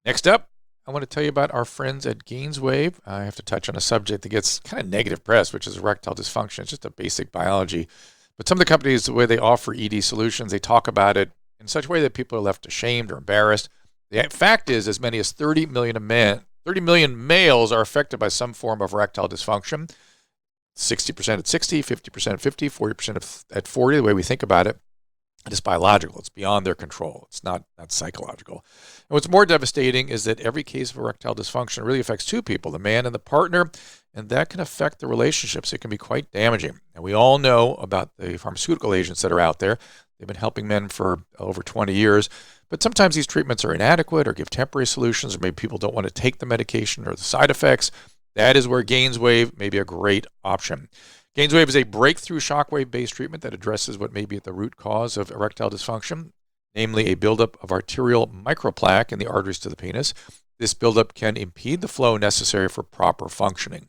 Next up, I want to tell you about our friends at GainsWave. I have to touch on a subject that gets kind of negative press, which is erectile dysfunction. It's just a basic biology. But some of the companies, the way they offer ED solutions, they talk about it in such a way that people are left ashamed or embarrassed. The fact is, as many as 30 million males are affected by some form of erectile dysfunction. 60% at 60, 50% at 50, 40% at 40, the way we think about it. It's biological. It's beyond their control. It's not psychological. And what's more devastating is that every case of erectile dysfunction really affects two people, the man and the partner, and that can affect the relationships. It can be quite damaging. And we all know about the pharmaceutical agents that are out there. They've been helping men for over 20 years, but sometimes these treatments are inadequate or give temporary solutions, or maybe people don't want to take the medication or the side effects. That is where GainsWave may be a great option. GainsWave is a breakthrough shockwave-based treatment that addresses what may be at the root cause of erectile dysfunction, namely a buildup of arterial microplaque in the arteries to the penis. This buildup can impede the flow necessary for proper functioning.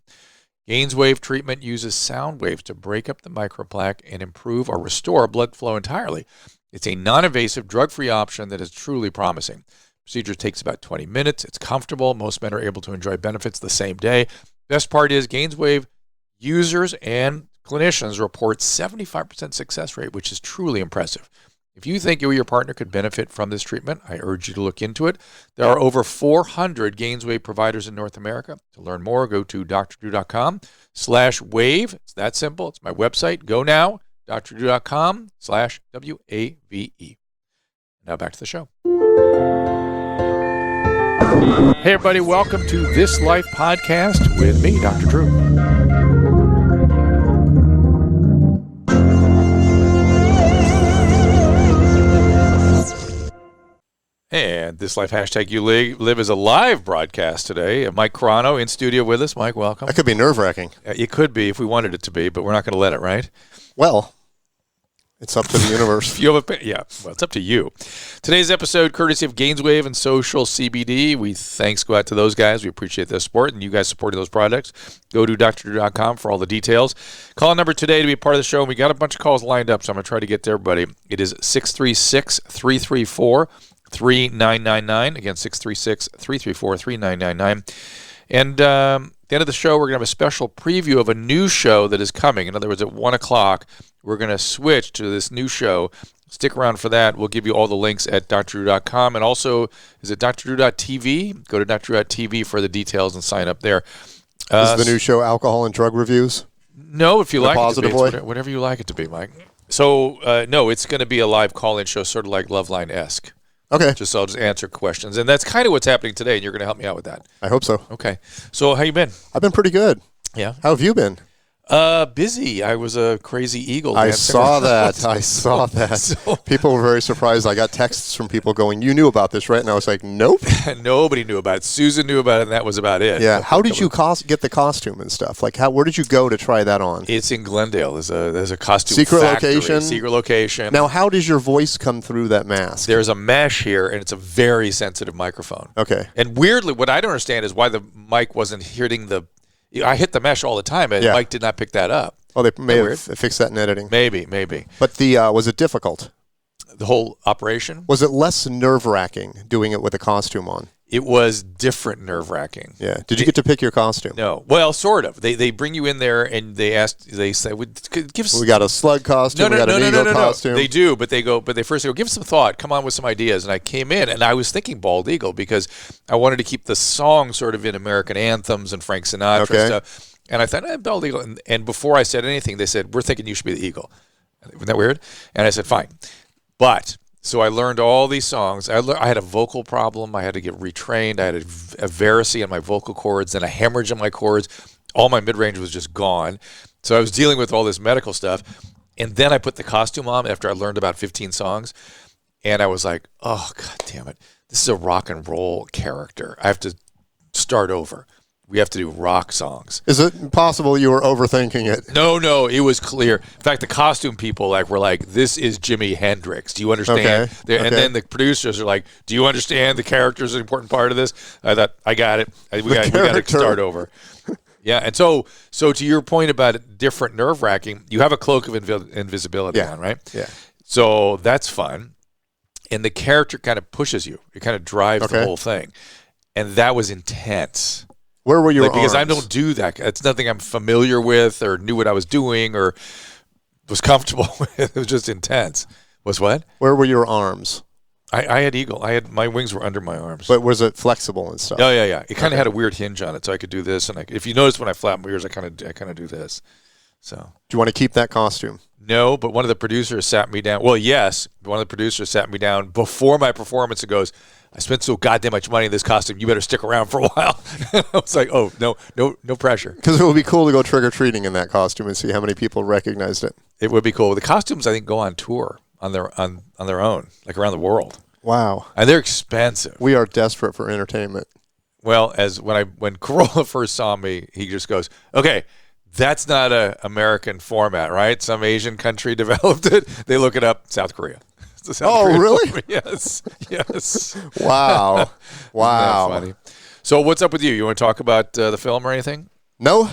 GainsWave treatment uses sound waves to break up the microplaque and improve or restore blood flow entirely. It's a non-invasive, drug-free option that is truly promising. The procedure takes about 20 minutes. It's comfortable. Most men are able to enjoy benefits the same day. Best part is GainsWave users and clinicians report 75% success rate, which is truly impressive. If you think you or your partner could benefit from this treatment, I urge you to look into it. There are over 400 GainsWave providers in North America. To learn more, go to drdrew.com/wave. It's that simple. It's my website. Go now, drdrew.com/WAVE. Now back to the show. Hey, everybody. Welcome to This Life Podcast with me, Dr. Drew. And This Life hashtag You Live is a live broadcast today. Mike Carano in studio with us. Mike, welcome. That could be nerve-wracking. It could be if we wanted it to be, but we're not going to let it, right? Well, it's up to the universe. Well, it's up to you. Today's episode, courtesy of GainsWave and Social CBD. Thanks go out to those guys. We appreciate their support and you guys supporting those products. Go to drdrew.com for all the details. Call number today to be a part of the show. We got a bunch of calls lined up, so I'm going to try to get to everybody. It is 636-334-3999. Again, 636-334-3999. And at the end of the show, we're going to have a special preview of a new show that is coming. In other words, at 1 o'clock, we're going to switch to this new show. Stick around for that. We'll give you all the links at drdrew.com. And also, is it drdrew.tv? Go to drdrew.tv for the details and sign up there. Is the new show alcohol and drug reviews? No, if you like it to be. Way? Whatever you like it to be, Mike. So, no, it's going to be a live call-in show, sort of like Loveline-esque. Okay. I'll just answer questions. And that's kind of what's happening today, and you're going to help me out with that. I hope so. Okay. So how you been? I've been pretty good. Yeah. How have you been? Busy. I was a crazy eagle I dancer. saw that. So, people were very surprised. I got texts from people going, you knew about this, right? And I was like, nope. Nobody knew about it. Susan knew about it, and that was about it. Yeah. How did you get the costume and stuff? Like, where did you go to try that on? It's in Glendale. There's a costume Secret factory. location? Secret location. Now, how does your voice come through that mask? There's a mesh here, and it's a very sensitive microphone. Okay. And weirdly, what I don't understand is why the mic wasn't hitting I hit the mesh all the time, and Mike did not pick that up. Oh, they may have fixed that in editing. Maybe. But was it difficult? The whole operation? Was it less nerve-wracking doing it with a costume on? It was different nerve-wracking. Yeah. Did you get to pick your costume? No. Well, sort of. They bring you in there and they say, give us... We got a slug costume. We got an eagle costume. They do, but they first go, give us some thought. Come on with some ideas. And I came in and I was thinking bald eagle because I wanted to keep the song sort of in American anthems and Frank Sinatra stuff. And I thought, bald eagle. And before I said anything, they said, we're thinking you should be the eagle. Isn't that weird? And I said, fine. But... So I learned all these songs. I had a vocal problem. I had to get retrained. I had a varice in my vocal cords and a hemorrhage in my cords. All my mid-range was just gone. So I was dealing with all this medical stuff. And then I put the costume on after I learned about 15 songs. And I was like, oh, God damn it. This is a rock and roll character. I have to start over. We have to do rock songs. Is it possible you were overthinking it? No, it was clear. In fact, the costume people were like, this is Jimi Hendrix. Do you understand? Okay. And then the producers are like, do you understand the character is an important part of this? I thought, I got it. We got to start over. Yeah, and so to your point about it, different nerve-wracking, you have a cloak of invisibility on, right? Yeah. So that's fun. And the character kind of pushes you. It kind of drives the whole thing. And that was intense. Where were your arms? Because I don't do that. It's nothing I'm familiar with or knew what I was doing or was comfortable with. It was just intense. Was what? Where were your arms? I had eagle. My wings were under my arms. But was it flexible and stuff? Oh yeah. It kind of had a weird hinge on it, so I could do this. And if you notice when I flap my ears, I kind of do this. So. Do you want to keep that costume? No, but one of the producers sat me down. Well, yes, one of the producers sat me down before my performance and goes, I spent so goddamn much money in this costume. You better stick around for a while. I was like, oh, no pressure. Because it would be cool to go trick-or-treating in that costume and see how many people recognized it. It would be cool. The costumes, I think, go on tour on their own, like around the world. Wow. And they're expensive. We are desperate for entertainment. Well, when Corolla first saw me, he just goes, okay, that's not an American format, right? Some Asian country developed it. They look it up, South Korea. Really? Yes. Wow. Wow. Funny. So what's up with you? You want to talk about the film or anything? No.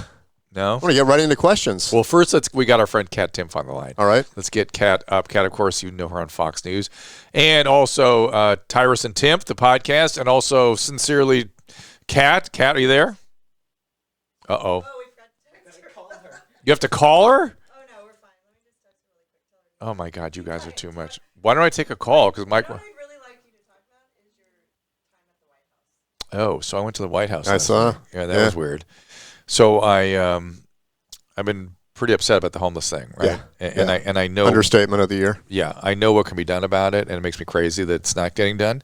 I want to get right into questions. Well, first, we got our friend Kat Timpf on the line. All right. Let's get Kat up. Kat, of course, you know her on Fox News. And also Tyrus and Timpf, the podcast, and also sincerely, Kat. Kat, are you there? Uh-oh. You have to call her? Oh, no, we're fine. Let me just text her really quick. Oh, my God, you guys are too much. Why don't I take a call? Because Mike. What we'd really like you to talk about is your time at the White House. Oh, so I went to the White House. I saw. Yeah, that was weird. So I've been pretty upset about the homeless thing, right? Yeah. And I know understatement of the year. Yeah, I know what can be done about it, and it makes me crazy that it's not getting done.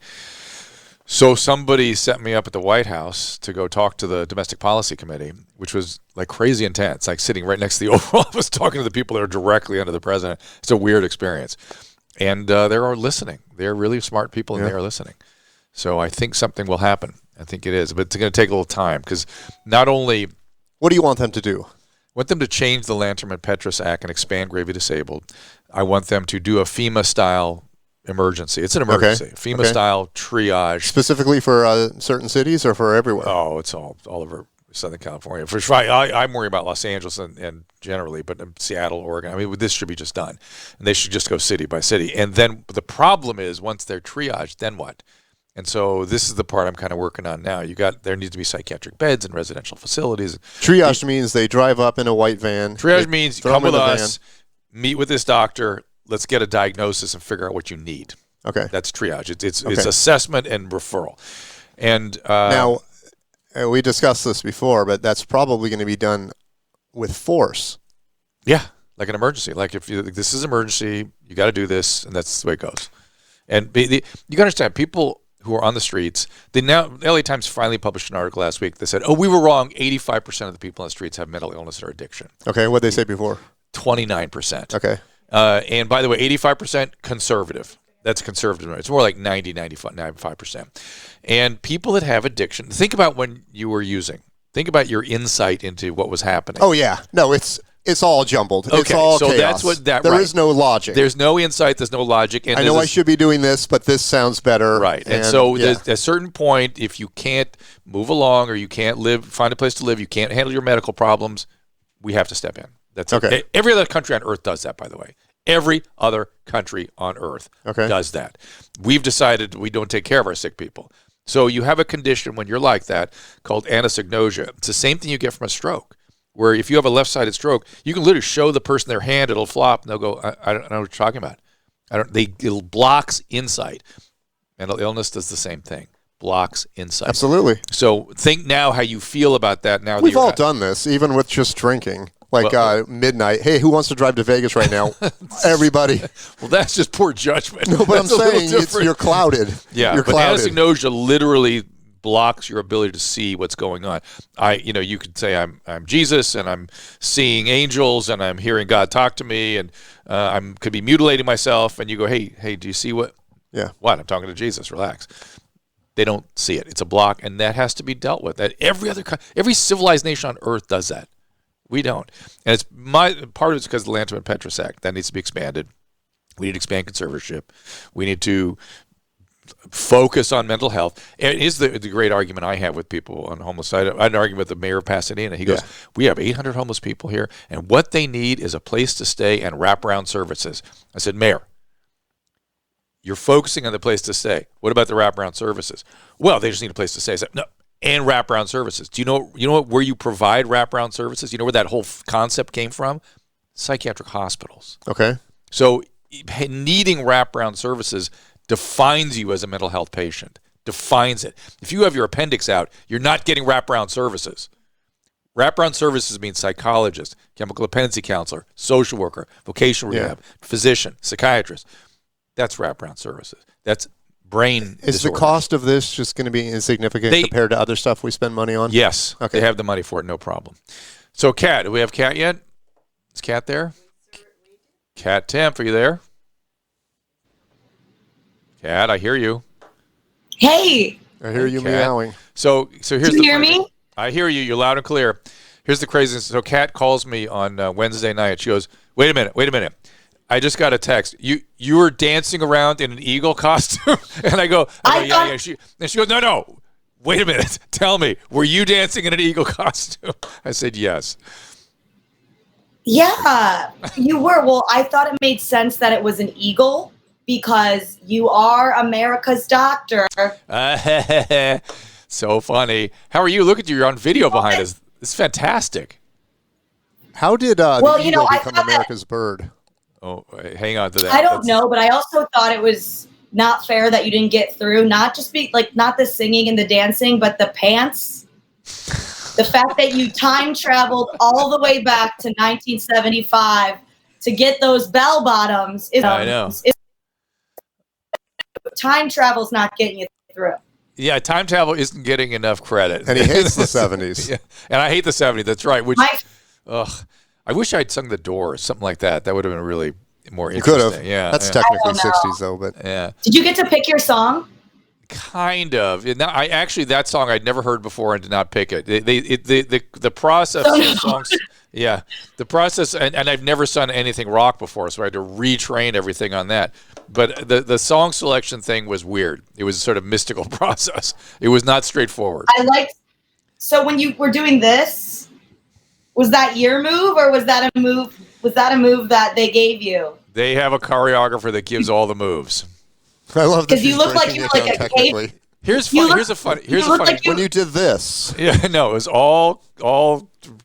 So somebody set me up at the White House to go talk to the Domestic Policy Committee, which was like crazy intense, like sitting right next to the Oval Office talking to the people that are directly under the president. It's a weird experience. And they're listening. They're really smart people, and they are listening. So I think something will happen. I think it is. But it's going to take a little time because not only... What do you want them to do? I want them to change the Lanterman-Petrus Act and expand gravely disabled. I want them to do a FEMA-style emergency. It's an emergency. Okay. FEMA-style triage. Specifically for certain cities or for everywhere? Oh, it's all over Southern California. For sure, I'm worried about Los Angeles and generally, but Seattle, Oregon. I mean, this should be just done. And they should just go city by city. And then the problem is once they're triaged, then what? And so this is the part I'm kind of working on now. There needs to be psychiatric beds in residential facilities. Triage means they drive up in a white van. Triage means come with us, meet with this doctor, let's get a diagnosis and figure out what you need. Okay. That's triage. It's assessment and referral. And now, we discussed this before, but that's probably going to be done with force. Yeah, like an emergency. Like if this is an emergency, you got to do this, and that's the way it goes. And you got to understand, people who are on the streets, the LA Times finally published an article last week that said, oh, we were wrong. 85% of the people on the streets have mental illness or addiction. Okay, what did they say before? 29%. Okay. And by the way, 85% conservative. That's conservative. It's more like 90, 95%. And people that have addiction, think about when you were using. Think about your insight into what was happening. Oh, yeah. No, it's all jumbled. Okay, it's all so chaos. that's what that. There right. is no logic. There's no insight. There's no logic. And I know I should be doing this, but this sounds better. Right. And so at a certain point, if you can't move along or you can't find a place to live, you can't handle your medical problems, we have to step in. That's okay. It. Every other country on earth does that, by the way. Every other country on earth does that. We've decided we don't take care of our sick people. So you have a condition when you're like that called anosognosia. It's the same thing you get from a stroke, where if you have a left-sided stroke, you can literally show the person their hand, it'll flop, and they'll go, I don't know what you're talking about. It blocks insight. Mental illness does the same thing. Blocks insight. Absolutely. So think now how you feel about that now. We've all done this, even with just drinking. Like midnight. Hey, who wants to drive to Vegas right now? Everybody. Well, that's just poor judgment. No, but I'm saying you're clouded. Yeah, you're clouded. Anosognosia literally blocks your ability to see what's going on. You could say I'm Jesus and I'm seeing angels and I'm hearing God talk to me and could be mutilating myself, and you go, hey, do you see what? Yeah. What? I'm talking to Jesus. Relax. They don't see it. It's a block, and that has to be dealt with. That every civilized nation on earth does that. We don't. And it's part of it's because of the Lanterman-Petrus Act. That needs to be expanded. We need to expand conservatorship. We need to focus on mental health. And it is the great argument I have with people on homeless. I had an argument with the mayor of Pasadena. He goes, we have 800 homeless people here, and what they need is a place to stay and wraparound services. I said, Mayor, You're focusing on the place to stay. What about the wraparound services? Well, they just need a place to stay. So, no, and wraparound services. Do you know where you provide wraparound services? You know where that whole concept came from? Psychiatric hospitals. Okay. So needing wraparound services defines you as a mental health patient. Defines it. If you have your appendix out, you're not getting wraparound services. Wraparound services means psychologist, chemical dependency counselor, social worker, vocational rehab, physician, psychiatrist. That's wraparound services. That's brain Is disorders. the cost of this just going to be insignificant compared to other stuff we spend money on? Yes. Okay. They have the money for it, no problem. So, Kat, do we have Kat yet? Is Kat there? Kat Timpf, are you there? Kat, I hear you. Hey. I hear you Kat. meowing. So here's Do you hear me? I hear you. You're loud and clear. Here's the craziness. So Kat calls me on Wednesday night. She goes, wait a minute. I just got a text. You were dancing around in an eagle costume? And I go, yeah. And she goes, no. Wait a minute. Tell me, were you dancing in an eagle costume? I said, yes. Yeah, you were. Well, I thought it made sense that it was an eagle because you are America's doctor. So funny. How are you? Look at you. You're on video behind us. It's fantastic. How did the eagle become America's bird? Oh, hang on to that. I don't know, but I also thought it was not fair that you didn't get through. Not just not the singing and the dancing, but the pants. The fact that you time traveled all the way back to 1975 to get those bell bottoms. I know. Time travel's not getting you through. Yeah, time travel isn't getting enough credit. And he hates the 70s. Yeah, and I hate the 70s. That's right. I wish I'd sung The Doors, something like that. That would have been really more interesting. You could have. Yeah, That's yeah. technically 60s, though. But Yeah. Did you get to pick your song? Kind of. That song I'd never heard before and did not pick it. The process of songs. Yeah, the process, and I've never sung anything rock before, so I had to retrain everything on that. But the song selection thing was weird. It was a sort of mystical process. It was not straightforward. So when you were doing this, was that your move or was that a move? Was that a move that they gave you? They have a choreographer that gives all the moves. I love that because you look like you were like a cave. Here's a funny. When you did this. Yeah, no, it was all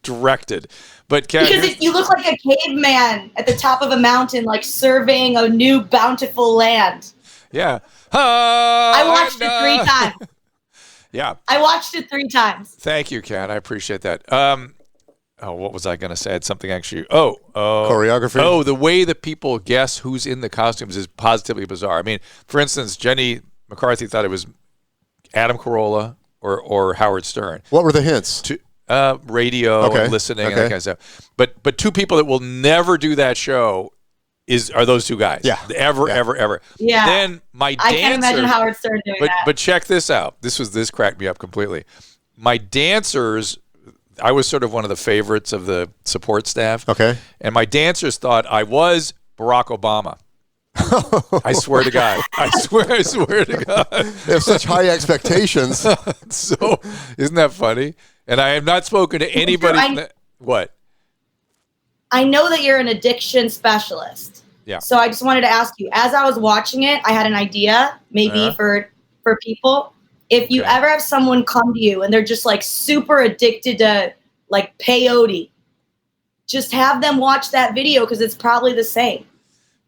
directed. But Kat, because you look like a caveman at the top of a mountain, like surveying a new bountiful land. Yeah. I watched it 3 times. Yeah. I watched it 3 times. Thank you, Kat. I appreciate that. What was I going to say? I had something actually. Choreography. Oh, the way that people guess who's in the costumes is positively bizarre. I mean, for instance, Jenny McCarthy thought it was Adam Carolla or Howard Stern. What were the hints? Radio, and listening, and that kind of stuff. But 2 people that will never do that show are those 2 guys. Yeah. Ever. Yeah. Then my dancer. I can't imagine Howard Stern doing that. But check this out. This cracked me up completely. My dancers, I was sort of one of the favorites of the support staff. Okay. And my dancers thought I was Barack Obama. I swear to God. I swear to God. They have such high expectations. So, isn't that funny? And I have not spoken to anybody. What? I know that you're an addiction specialist. Yeah. So I just wanted to ask you, as I was watching it, I had an idea maybe for people. If you ever have someone come to you and they're just like super addicted to like peyote, just have them watch that video because it's probably the same.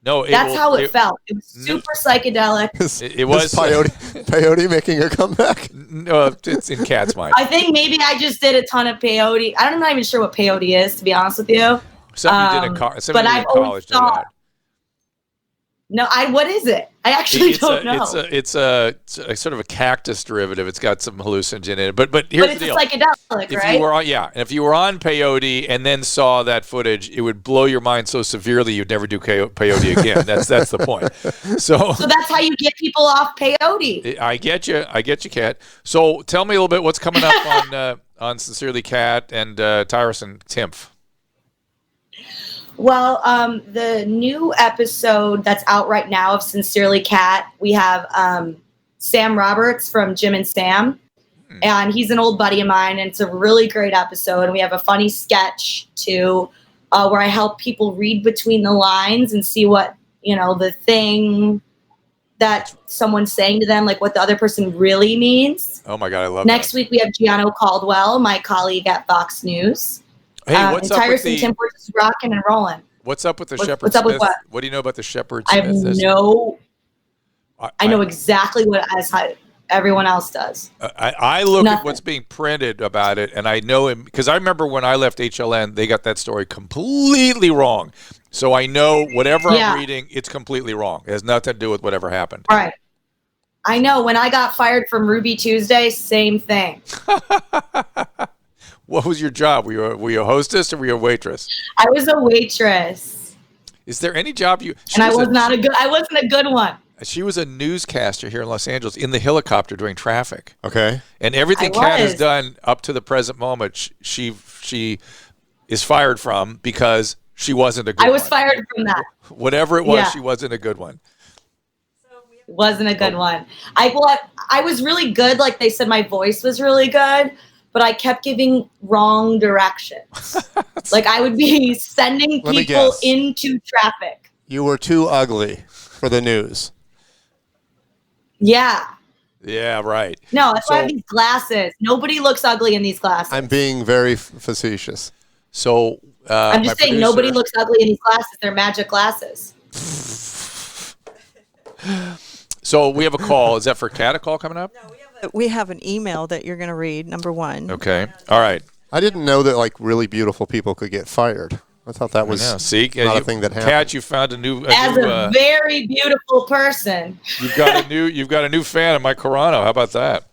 No, that's how it felt. It was super psychedelic. It was peyote making a comeback. No, it's in Kat's mind. I think maybe I just did a ton of peyote. I'm not even sure what peyote is, to be honest with you. Something you did in college. Thought, no, what is it? I actually don't know. It's a sort of a cactus derivative. It's got some hallucinogen in it. But here's the deal. But it's psychedelic, right? If you were on peyote and then saw that footage, it would blow your mind so severely you'd never do peyote again. That's the point. So that's how you get people off peyote. I get you, Kat. So tell me a little bit what's coming up on Sincerely Kat and Tyrus and Timpf. Well, the new episode that's out right now of Sincerely Kat, we have Sam Roberts from Jim and Sam, and he's an old buddy of mine, and it's a really great episode. And we have a funny sketch too, where I help people read between the lines and see what the thing that someone's saying to them, like what the other person really means. Oh my God, I love Next that. week, we have Gianno Caldwell, my colleague at Fox News. Hey, what's up with Tyrus and the? Timpf are just rocking and rolling. What's up with the What's Shepard up with Smith? what? What do you know about the Shepard I Smith? have I know exactly what everyone else does. I look at Nothing. what's being printed about it, and I know him because I remember when I left HLN, they got that story completely wrong. So I know whatever I'm reading, it's completely wrong. It has nothing to do with whatever happened. Right. I know. When I got fired from Ruby Tuesday, same thing. What was your job? Were you a hostess or were you a waitress? I was a waitress. Is there any job you? And I wasn't a good one. She was a newscaster here in Los Angeles in the helicopter during traffic. Okay. And everything Kat has done up to the present moment, she is fired from because she wasn't a good one. I was fired from that. Whatever it was, she wasn't a good one. Wasn't a good one. I was really good. Like they said, my voice was really good, but I kept giving wrong directions. Like I would be sending people into traffic. You were too ugly for the news. Yeah. Yeah, right. No, that's why I have these glasses. Nobody looks ugly in these glasses. I'm being very facetious. So I'm just saying nobody looks ugly in these glasses. They're magic glasses. So we have a call. Is that for Kat, a call coming up? No, we have an email that you're going to read, number one. Okay. All right. I didn't know that like really beautiful people could get fired. I thought that was not a thing that happened. Kat, you found a new very beautiful person. You've got a new fan of my Carano. How about that?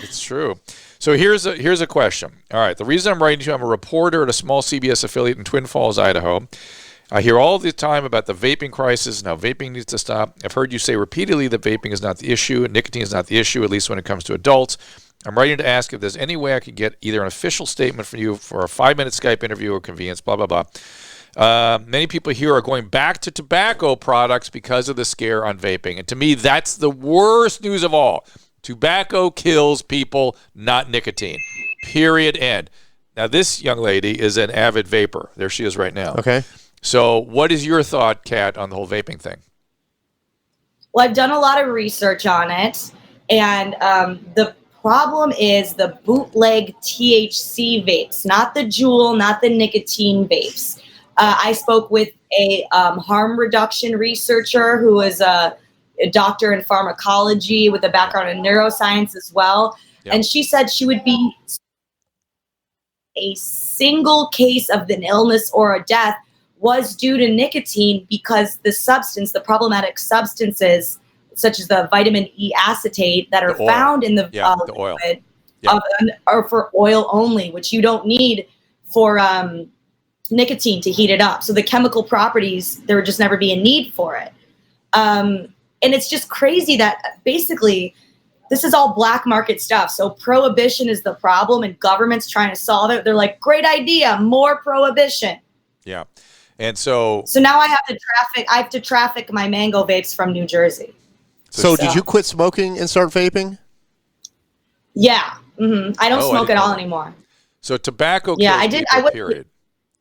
It's true. So here's a question. All right. The reason I'm writing to you, I'm a reporter at a small CBS affiliate in Twin Falls, Idaho. I hear all the time about the vaping crisis and how vaping needs to stop. I've heard you say repeatedly that vaping is not the issue, and nicotine is not the issue, at least when it comes to adults. I'm writing to ask if there's any way I could get either an official statement from you for a 5-minute Skype interview or convenience, blah, blah, blah. Many people here are going back to tobacco products because of the scare on vaping. And to me, that's the worst news of all. Tobacco kills people, not nicotine. Period. End. Now, this young lady is an avid vapor. There she is right now. Okay. So what is your thought, Kat, on the whole vaping thing? Well, I've done a lot of research on it. And the problem is the bootleg THC vapes, not the Juul, not the nicotine vapes. I spoke with a harm reduction researcher who is a doctor in pharmacology with a background in neuroscience as well. Yep. And she said she would be a single case of an illness or a death was due to nicotine because the problematic substances, such as the vitamin E acetate that are found in the oil, are for oil only, which you don't need for nicotine to heat it up. So the chemical properties, there would just never be a need for it. And it's just crazy that basically this is all black market stuff. So prohibition is the problem and government's trying to solve it. They're like, great idea, more prohibition. Yeah. And so now I have to traffic my mango vapes from New Jersey. So did you quit smoking and start vaping? Yeah. Mm-hmm. I don't smoke at all anymore. So tobacco kills people, period.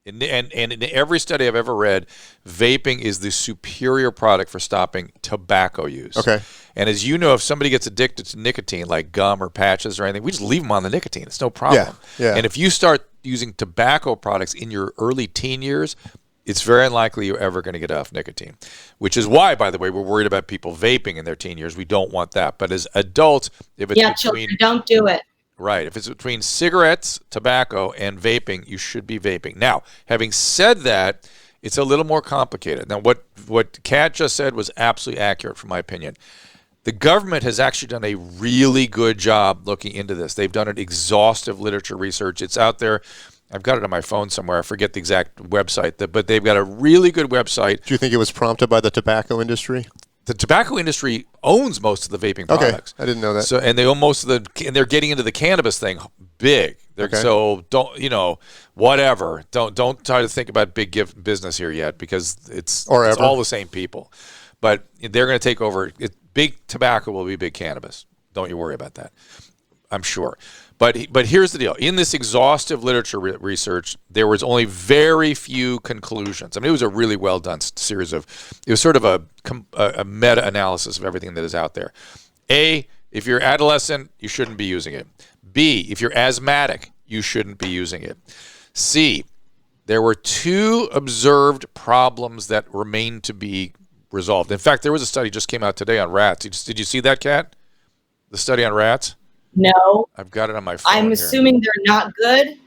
And in every study I've ever read, vaping is the superior product for stopping tobacco use. Okay. And as you know, if somebody gets addicted to nicotine, like gum or patches or anything, we just leave them on the nicotine. It's no problem. Yeah. And if you start using tobacco products in your early teen years, it's very unlikely you're ever going to get off nicotine, which is why, by the way, we're worried about people vaping in their teen years. We don't want that. But as adults, if it's children, don't do it. Right. If it's between cigarettes, tobacco, and vaping, you should be vaping. Now, having said that, it's a little more complicated. Now, what Kat just said was absolutely accurate, from my opinion. The government has actually done a really good job looking into this. They've done an exhaustive literature research. It's out there. I've got it on my phone somewhere. I forget the exact website, but they've got a really good website. Do you think it was prompted by the tobacco industry? The tobacco industry owns most of the vaping products. I didn't know that. So, and they own most of and they're getting into the cannabis thing big. So don't, whatever. Don't try to think about big business here yet because it's all the same people. But they're going to take over. Big tobacco will be big cannabis. Don't you worry about that. I'm sure. But here's the deal. In this exhaustive literature research, there was only very few conclusions. I mean, it was a really well done series it was sort of a meta-analysis of everything that is out there. A, if you're adolescent, you shouldn't be using it. B, if you're asthmatic, you shouldn't be using it. C, there were 2 observed problems that remain to be resolved. In fact, there was a study just came out today on rats. Did you see that, Kat? The study on rats? No. I've got it on my phone. I'm assuming they're not good.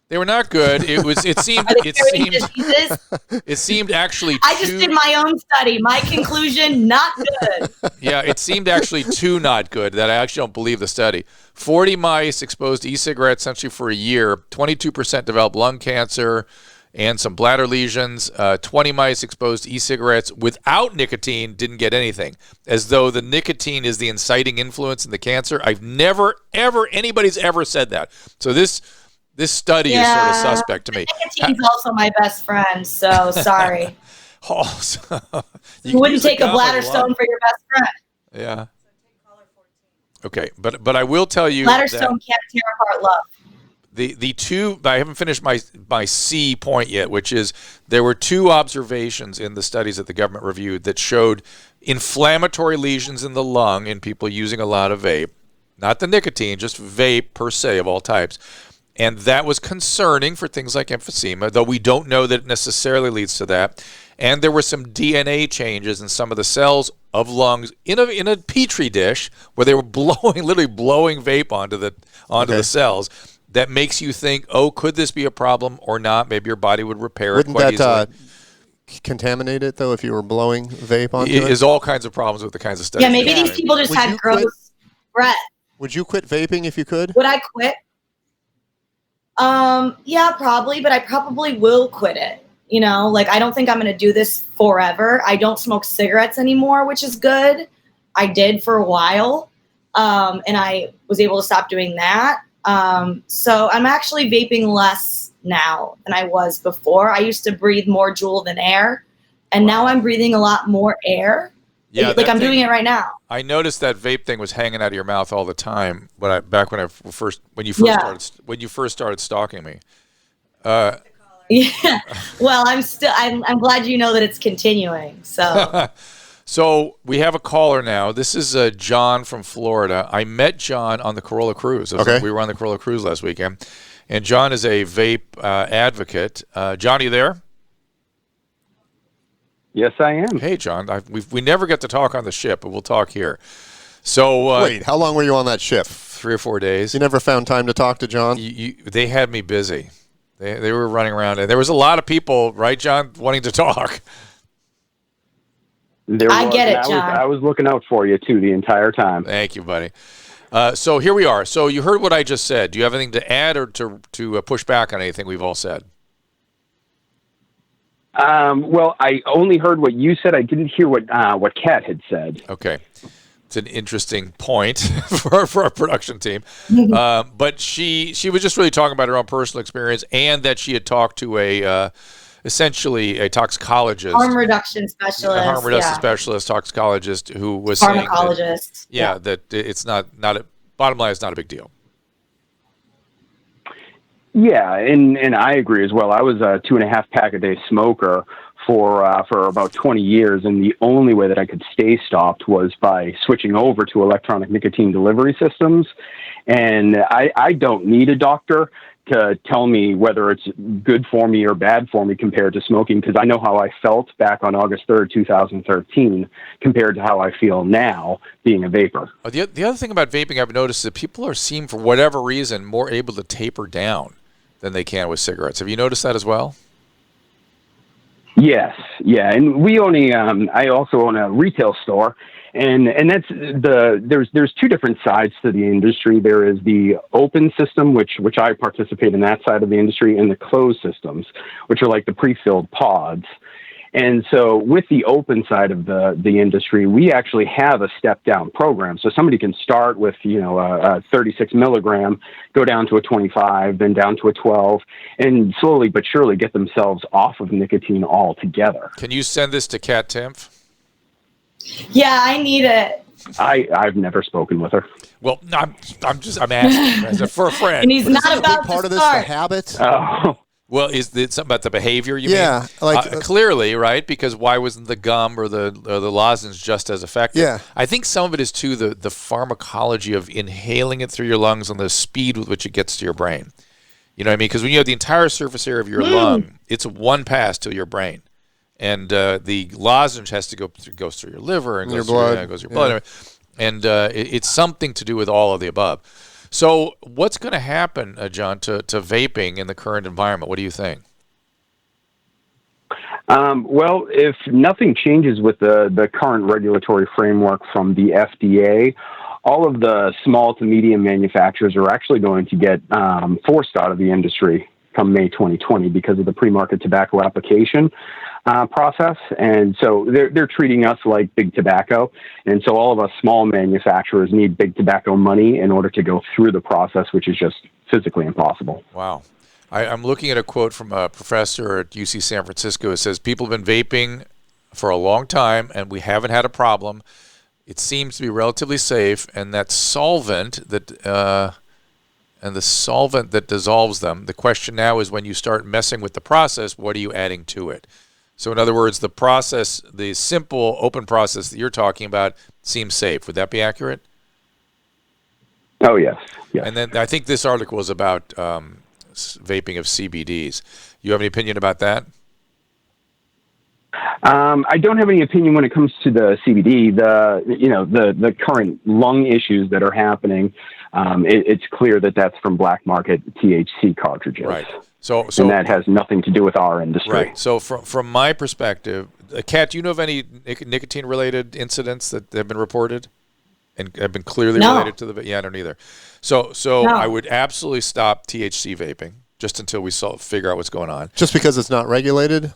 They were not good. It seemed actually I just did my own study. My conclusion, not good. Yeah, it seemed actually too not good that I actually don't believe the study. 40 mice exposed to e-cigarettes essentially for a year, 22% developed lung cancer and some bladder lesions. 20 mice exposed to e-cigarettes without nicotine didn't get anything, as though the nicotine is the inciting influence in the cancer. I've never, ever, anybody's ever said that. So this study is sort of suspect to me. Nicotine's also my best friend, so sorry. You wouldn't take a bladder stone for your best friend. Yeah. Okay, but I will tell you bladder stone can't tear apart love. The 2, I haven't finished my C point yet, which is there were 2 observations in the studies that the government reviewed that showed inflammatory lesions in the lung in people using a lot of vape, not the nicotine, just vape per se of all types. And that was concerning for things like emphysema, though we don't know that it necessarily leads to that. And there were some DNA changes in some of the cells of lungs in a petri dish where they were literally blowing vape onto the cells. That makes you think, oh, could this be a problem or not? Maybe your body would repair it quite easily. Wouldn't that contaminate it, though, if you were blowing vape onto it? There's all kinds of problems with the kinds of studies. Yeah, maybe these people just had gross breath. Would you quit vaping if you could? Would I quit? Yeah, probably, but I probably will quit it. You know, like I don't think I'm going to do this forever. I don't smoke cigarettes anymore, which is good. I did for a while, and I was able to stop doing that. So I'm actually vaping less now than I was before. I used to breathe more Juul than air, and now I'm breathing a lot more air. Yeah, like I'm doing it right now. I noticed that vape thing was hanging out of your mouth all the time when you first started stalking me. Yeah. Well, I'm glad you know that it's continuing. So. So we have a caller now. This is John from Florida. I met John on the Corolla Cruise. We were on the Corolla Cruise last weekend. And John is a vape advocate. John, are you there? Yes, I am. Hey, John. We never get to talk on the ship, but we'll talk here. So wait, how long were you on that ship? 3 or 4 days. You never found time to talk to John? They had me busy. They were running around. And there was a lot of people, right, John, wanting to talk. I get it, John. I was looking out for you, too, the entire time. Thank you, buddy. So here we are. So you heard what I just said. Do you have anything to add or to push back on anything we've all said? Well, I only heard what you said. I didn't hear what Kat had said. Okay. It's an interesting point for our production team. But she was just really talking about her own personal experience and that she had talked to essentially a toxicologist. Harm reduction specialist. A harm reduction specialist, toxicologist who was pharmacologist. saying that it's not bottom line, it's not a big deal. Yeah, and I agree as well. I was a 2.5 pack a day smoker for about 20 years, and the only way that I could stay stopped was by switching over to electronic nicotine delivery systems. And I don't need a doctor to tell me whether it's good for me or bad for me compared to smoking, because I know how I felt back on August 3rd, 2013, compared to how I feel now being a vapor. The other thing about vaping I've noticed is that people seem, for whatever reason, more able to taper down than they can with cigarettes. Have you noticed that as well? Yes, yeah, and we I also own a retail store, and that's there's 2 different sides to the industry. There is the open system, which I participate in that side of the industry, and the closed systems, which are like the pre-filled pods. And so with the open side of the industry, we actually have a step-down program. So somebody can start with, a 36 milligram, go down to a 25, then down to a 12, and slowly but surely get themselves off of nicotine altogether. Can you send this to Kat Timpf? Yeah, I need it. I've never spoken with her. Well, no, I'm asking for a friend. And he's But not isn't a about big part to of this the start. habit? Oh, Well, is it something about the behavior? You Yeah, mean? like- clearly, right? Because why wasn't the gum or the lozenge just as effective? Yeah. I think some of it is too the pharmacology of inhaling it through your lungs and the speed with which it gets to your brain. You know what I mean? Because when you have the entire surface area of your lung, it's one pass to your brain, and the lozenge has to goes through your liver and Your goes blood. through goes through your blood, and it's something to do with all of the above. So, what's going to happen, John, to vaping in the current environment? What do you think? Well, if nothing changes with the current regulatory framework from the FDA, all of the small to medium manufacturers are actually going to get forced out of the industry come May 2020 because of the pre-market tobacco application process. And so they're treating us like big tobacco. And so all of us small manufacturers need big tobacco money in order to go through the process, which is just physically impossible. Wow. I'm looking at a quote from a professor at UC San Francisco. It says, people have been vaping for a long time, and we haven't had a problem. It seems to be relatively safe, and that solvent that and the solvent that dissolves them. The question now is when you start messing with the process, what are you adding to it? So in other words, the process, the simple open process that you're talking about seems safe. Would that be accurate? Oh, yes. Yes. And then I think this article is about vaping of CBDs. You have any opinion about that? I don't have any opinion when it comes to the CBD. The current lung issues that are happening. It's clear that that's from black market THC cartridges. Right. So and that has nothing to do with our industry. Right. So from my perspective, Kat, do you know of any nicotine-related incidents that have been reported and have been clearly related to the? Yeah, I don't either. So No. I would absolutely stop THC vaping just until we figure out what's going on. Just because it's not regulated?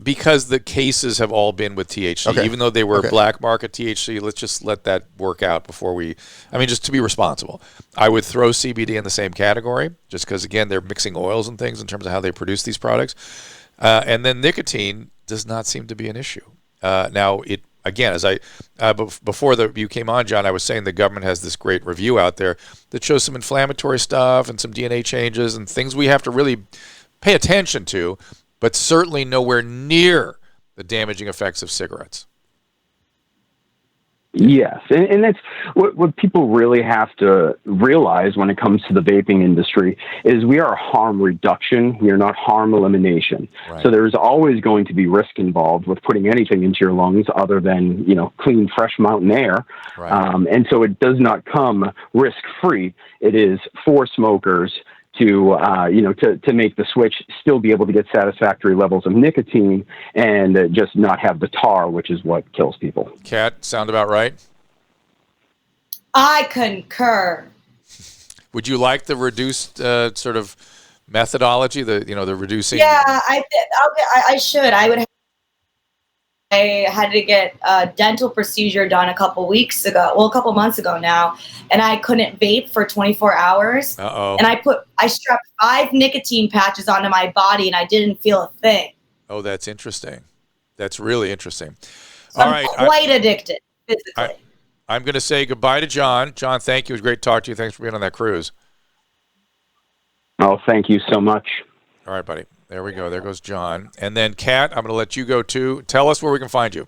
Because the cases have all been with THC, Okay. even though they were Okay. black market THC. Let's just let that work out before just to be responsible. I would throw CBD in the same category, just because again they're mixing oils and things in terms of how they produce these products, and then nicotine does not seem to be an issue. Now it again, as before you came on, John, I was saying the government has this great review out there that shows some inflammatory stuff and some DNA changes and things we have to really pay attention to, but certainly nowhere near the damaging effects of cigarettes. Yes, and that's what people really have to realize when it comes to the vaping industry is we are harm reduction. We are not harm elimination. Right. So there's always going to be risk involved with putting anything into your lungs other than clean, fresh mountain air. Right. And so it does not come risk-free. It is for smokers to make the switch, still be able to get satisfactory levels of nicotine and just not have the tar, which is what kills people. Kat, sound about right? I concur. Would you like the reduced sort of methodology, the reducing? Yeah, I should. I had to get a dental procedure done a couple months ago now, and I couldn't vape for 24 hours. Uh-oh. And I strapped 5 nicotine patches onto my body, and I didn't feel a thing. Oh, that's interesting. That's really interesting. So All I'm right. quite addicted physically. I'm going to say goodbye to John. John, thank you. It was great to talk to you. Thanks for being on that cruise. Oh, thank you so much. All right, buddy. There we go. There goes John. And then, Kat, I'm going to let you go, too. Tell us where we can find you.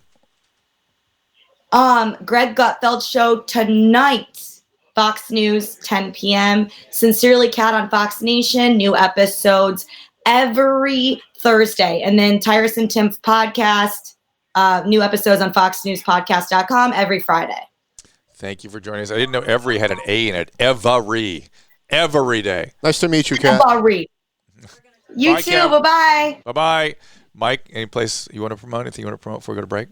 Greg Gutfeld show tonight, Fox News, 10 p.m. Sincerely Kat on Fox Nation. New episodes every Thursday. And then Tyrus and Timpf podcast, new episodes on foxnewspodcast.com every Friday. Thank you for joining us. I didn't know every had an A in it. Every day. Nice to meet you, Kat. Every. You Bye, too. Kat. Bye-bye. Bye-bye. Mike, any place you want to promote? Anything you want to promote before we go to break?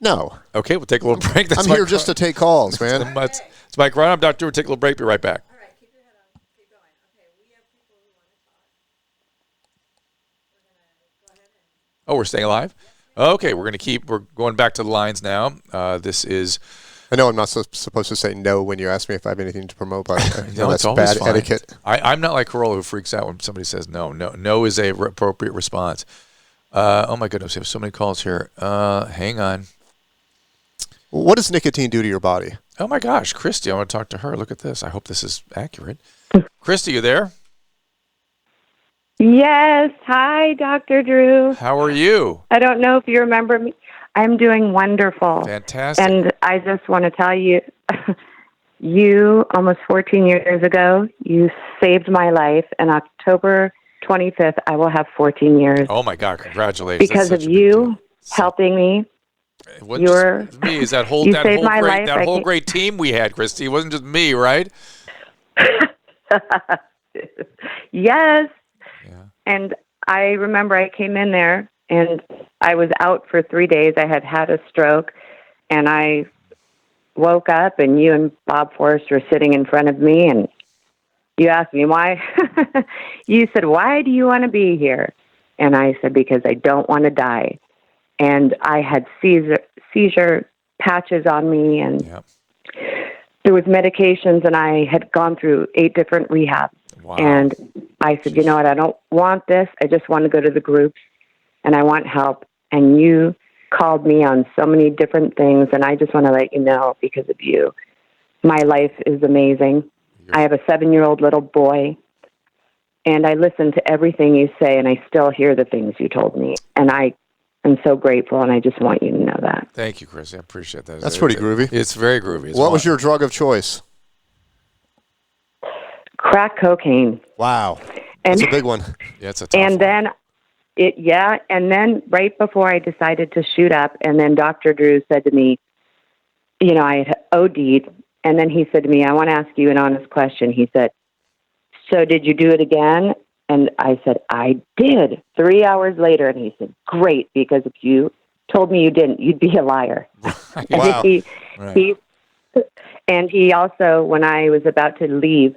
No. Okay, we'll take a little break. I'm here just to take calls, man. It's Mike Carano. I'm Dr. We'll take a little break. Be right back. All right, keep your head on. Keep going. Okay, we have people who want to talk. We're going to go ahead and... Oh, we're staying alive? Okay, we're going back to the lines now. This is... I know I'm not supposed to say no when you ask me if I have anything to promote, but No, that's it's always bad fine. etiquette. I'm not like Corolla who freaks out when somebody says no. No is a appropriate response. Oh my goodness, we have so many calls here. Hang on. What does nicotine do to your body? Oh my gosh, Christy, I want to talk to her. Look at this. I hope this is accurate. Christy, you there? Yes. Hi, Dr. Drew. How are you? I don't know if you remember me. I'm doing wonderful. Fantastic. And I just want to tell you, you, almost 14 years ago, you saved my life. And October 25th, I will have 14 years. Oh, my God. Congratulations. Because of you helping me. It wasn't just me. Is that whole, you saved my life. that whole great team we had, Christy? It wasn't just me, right? Yes. Yeah. And I remember I came in there and I was out for 3 days. I had had a stroke and I woke up and you and Bob Forrest were sitting in front of me and you asked me why. You said, "Why do you want to be here?" And I said, "Because I don't want to die." And I had seizure patches on me and there was medications and I had gone through 8 different rehabs. Wow. And I said, "You know what? I don't want this. I just want to go to the groups and I want help." And you called me on so many different things. And I just want to let you know, because of you, my life is amazing. I have a 7-year-old little boy and I listen to everything you say and I still hear the things you told me. And I am so grateful and I just want you to know that. Thank you, Christy. I appreciate that. That's pretty groovy. It's very groovy. What was your drug of choice? Crack cocaine. Wow. That's a big one. Yeah, it's a tough And one. then and then right before I decided to shoot up, and then Dr. Drew said to me, you know, I had OD'd, and then he said to me, "I want to ask you an honest question." He said, "So did you do it again?" And I said, "I did." 3 hours later, and he said, "Great, because if you told me you didn't, you'd be a liar." Wow. And he also, when I was about to leave,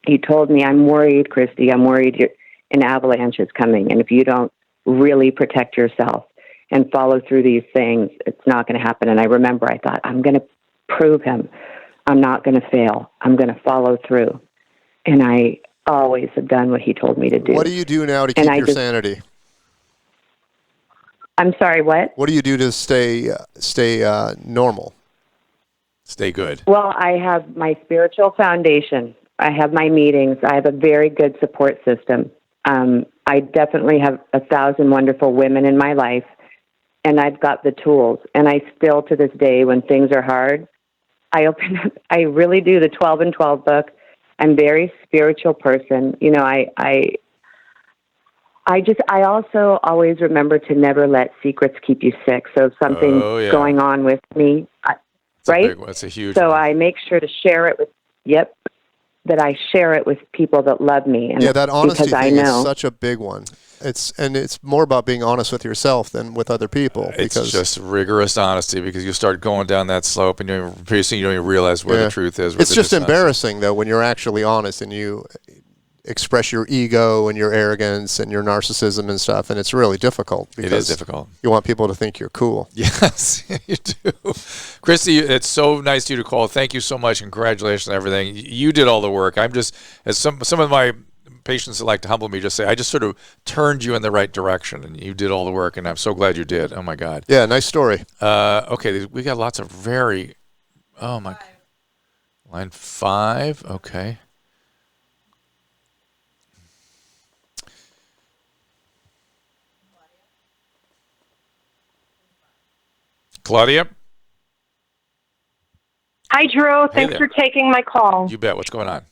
he told me, "I'm worried, Christy, I'm worried an avalanche is coming. And if you don't really protect yourself and follow through these things, it's not going to happen." And I remember I thought, I'm going to prove him. I'm not going to fail. I'm going to follow through. And I always have done what he told me to do. What do you do now to keep your sanity? I'm sorry, what? What do you do to stay normal? Stay good. Well, I have my spiritual foundation. I have my meetings. I have a very good support system. I definitely have 1,000 wonderful women in my life, and I've got the tools. And I still, to this day, when things are hard, I really do the 12 and 12 book. I'm a very spiritual person. You know, I also always remember to never let secrets keep you sick. So if something's going on with me, right? That's a huge So one. I make sure to share it with, that I share it with people that love me. And that honesty because thing I know, is such a big one. It's more about being honest with yourself than with other people. It's just rigorous honesty, because you start going down that slope and pretty soon you don't even realize where the truth is. It's just embarrassing, though, when you're actually honest and you express your ego and your arrogance and your narcissism and stuff, and it's really difficult. It is difficult. You want people to think you're cool. Yes, you do. Christy, it's so nice of you to call. Thank you so much. Congratulations on everything. You did all the work. I'm just, as some of my patients that like to humble me just say, I just sort of turned you in the right direction, and you did all the work, and I'm so glad you did. Oh, my God. Yeah, nice story. Okay, we got lots of line 5, okay. Claudia? Hi, Drew. Thanks there. for taking my call. You bet. What's going on?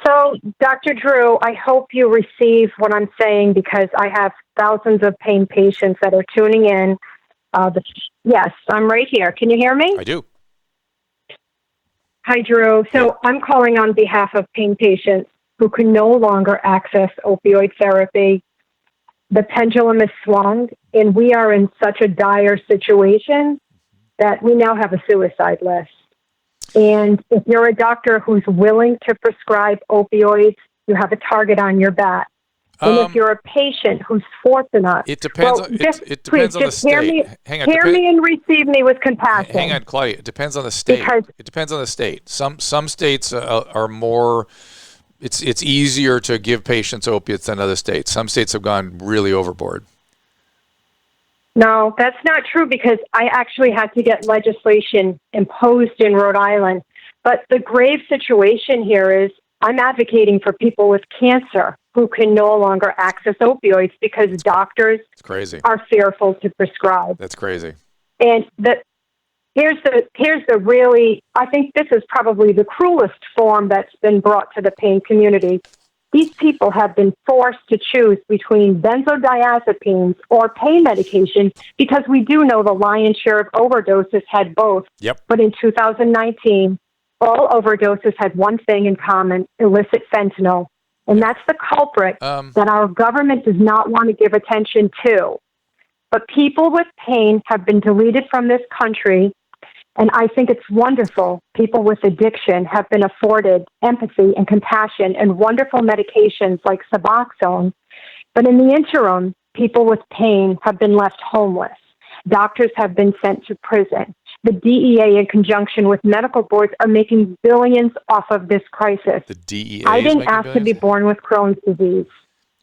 So, Dr. Drew, I hope you receive what I'm saying, because I have thousands of pain patients that are tuning in. Yes, I'm right here. Can you hear me? I do. Hi, Drew. So I'm calling on behalf of pain patients who can no longer access opioid therapy. The pendulum is swung, and we are in such a dire situation that we now have a suicide list. And if you're a doctor who's willing to prescribe opioids, you have a target on your back. And if you're a patient who's fortunate, it depends. It depends on the state. Hear me and receive me with compassion. Hang on, Claudia. It depends on the state. It depends on the state. Some states are more. It's easier to give patients opiates than other states. Some states have gone really overboard. No, that's not true because I actually had to get legislation imposed in Rhode Island. But the grave situation here is I'm advocating for people with cancer who can no longer access opioids because doctors It's crazy. are fearful to prescribe. That's crazy. And here's the really, I think this is probably the cruelest form that's been brought to the pain community. These people have been forced to choose between benzodiazepines or pain medication because we do know the lion's share of overdoses had both. Yep. But in 2019, all overdoses had one thing in common, illicit fentanyl. And that's the culprit that our government does not want to give attention to. But people with pain have been deleted from this country. And I think it's wonderful. People with addiction have been afforded empathy and compassion and wonderful medications like Suboxone. But in the interim, people with pain have been left homeless. Doctors have been sent to prison. The DEA, in conjunction with medical boards, are making billions off of this crisis. The DEA. I is didn't making ask to be billions? born with Crohn's disease.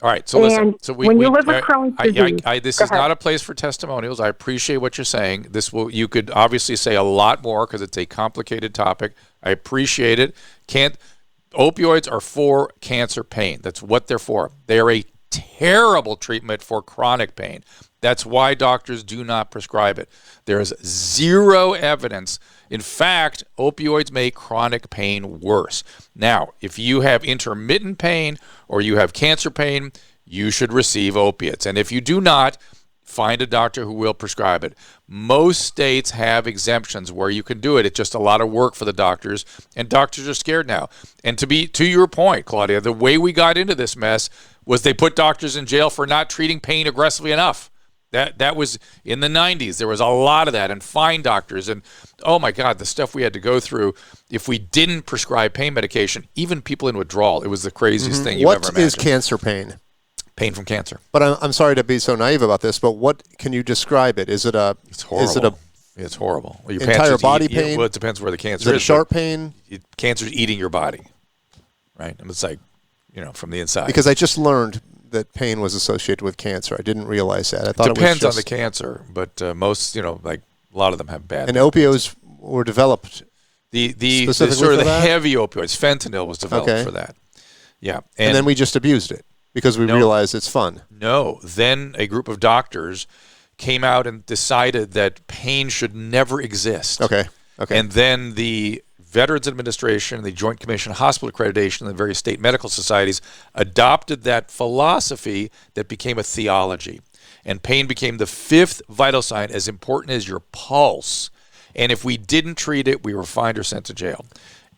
All right, so listen. And So when you live with Crohn's disease, this go is ahead. not a place for testimonials. I appreciate what you're saying. You could obviously say a lot more because it's a complicated topic. I appreciate it. Opioids are for cancer pain. That's what they're for. They are a terrible treatment for chronic pain. That's why doctors do not prescribe it. There is zero evidence. In fact, opioids make chronic pain worse. Now, if you have intermittent pain or you have cancer pain, you should receive opiates. And if you do not, find a doctor who will prescribe it. Most states have exemptions where you can do it. It's just a lot of work for the doctors, and doctors are scared now. And to your point, Claudia, the way we got into this mess was they put doctors in jail for not treating pain aggressively enough. That was in the 90s. There was a lot of that, and fine doctors. And, oh, my God, the stuff we had to go through if we didn't prescribe pain medication, even people in withdrawal. It was the craziest thing you've ever imagined. What is cancer pain? Pain from cancer. But I'm sorry to be so naive about this, but what can you describe it? Is it a? It's horrible. Is it a? It's horrible. Well, your entire cancer's body pain? Well, it depends where the cancer Is it a is. sharp pain? Cancer's eating your body, right? And it's like, from the inside. Because I just learned that pain was associated with cancer. I didn't realize that. I thought Depends it was on the cancer, but most, like a lot of them have bad. And opioids were developed. The specifically sort of for the that? heavy opioids, fentanyl was developed Okay. for that. Yeah, And then we just abused it because we realized it's fun. No, then a group of doctors came out and decided that pain should never exist. Okay. And then the Veterans Administration, the Joint Commission on Hospital Accreditation, and the various state medical societies adopted that philosophy that became a theology. And pain became the fifth vital sign, as important as your pulse. And if we didn't treat it, we were fined or sent to jail.